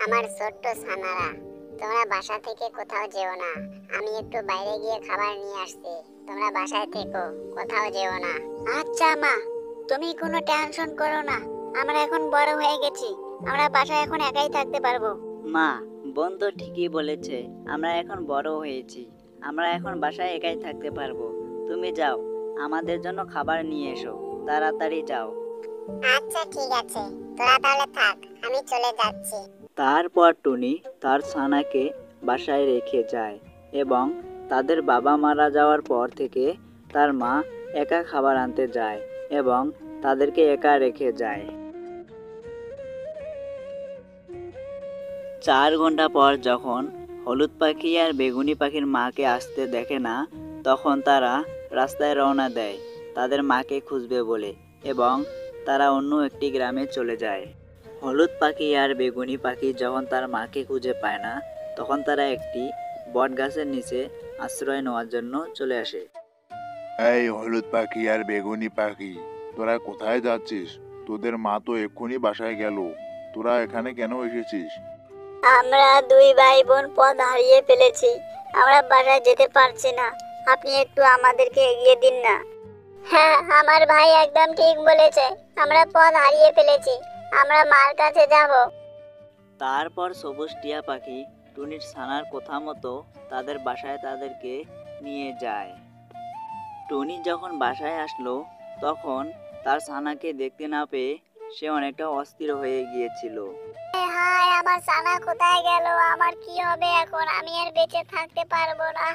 আমার ছোট্ট ছানারা, তোমরা বাসা থেকে কোথাও যেও না। আমি একটু বাইরে গিয়ে খাবার নিয়ে আসছি। তোমরা বাসায় থেকো, কোথাও যেও না। আচ্ছা মা, তুমি কোনো টেনশন করো না। আমরা এখন বড় হয়ে গেছি, আমরা বাসায় এখন একাই থাকতে পারবো। মা, বোন তো ঠিকই বলেছে, আমরা এখন বড় হয়েছি, আমরা এখন বাসায় একাই থাকতে পারবো। তুমি যাও, আমাদের জন্য খাবার নিয়ে এসো, তাড়াতাড়ি যাও। আচ্ছা ঠিক আছে, তোরা তাহলে থাক, আমি চলে যাচ্ছি। তারপর টুনি তার ছানাকে বাসায় রেখে যায় এবং তাদের বাবা মারা যাওয়ার পর থেকে তার মা একা খাবার আনতে যায় এবং তাদেরকে একা রেখে যায়। 4 ঘন্টা পর যখন হলুদ পাখি আর বেগুনি পাখির মাকে আসতে দেখে না, তখন তারা রাস্তায় রওনা দেয় তাদের মাকে খুঁজবে বলে এবং তারা অন্য একটি গ্রামে চলে যায়। হলুদ পাখি আর বেগুনি পাখি যখন তার মাকে খুঁজে পায় না, তখন তারা একটি বট গাছের নিচে আশ্রয় নেওয়ার জন্য চলে আসে। এই হলুদ পাখি আর বেগুনি পাখি, তোরা কোথায় যাচ্ছিস? তোদের মা তো এক্ষুনি বাসায় গেল, তোরা এখানে কেন এসেছিস? আমরা দুই ভাই বোন পথ হারিয়ে ফেলেছি, আমরা বাসায় যেতে পারছি না। আপনি একটু আমাদেরকে এগিয়ে দিন না। হ্যাঁ, আমার ভাই একদম ঠিক বলেছে, আমরা পথ হারিয়ে ফেলেছি, আমরা মার কাছে যাব। তারপর সবুজ টিয়া পাখি টুনির ছানার কথা মতো তাদের বাসায় তাদেরকে নিয়ে যায়। টুনি যখন বাসায় আসলো, তখন তার ছানাকে দেখতে না পেয়ে সে অনেকটা অস্থির হয়ে গিয়েছিল। হায়, আমার ছানা কোথায় গেল? আমার কি হবে এখন? আমি আর বেঁচে থাকতে পারবো না।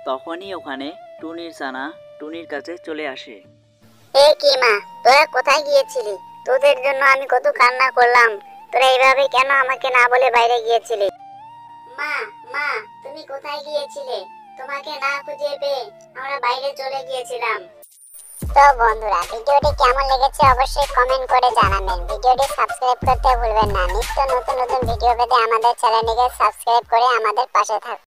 তখনই ওখানে টুনির ছানা টুনির কাছে চলে আসে। এ কি মা, তোরা কোথায় গিয়েছিলি? তোদের জন্য আমি কত কান্না করলাম, তোরা এইভাবে কেন আমাকে না বলে বাইরে গিয়েছিলি? মা, মা, তুমি কোথায় গিয়েছিলে? তোমাকে না খুঁজে পেয়ে আমরা বাইরে চলে গিয়েছিলাম। তো বন্ধুরা, ভিডিওটি কেমন লেগেছে অবশ্যই কমেন্ট করে জানাবেন। ভিডিওটি সাবস্ক্রাইব করতে ভুলবেন না। নিত্য নতুন নতুন ভিডিও পেতে আমাদের চ্যানেলটিকে সাবস্ক্রাইব করে আমাদের পাশে থাকুন।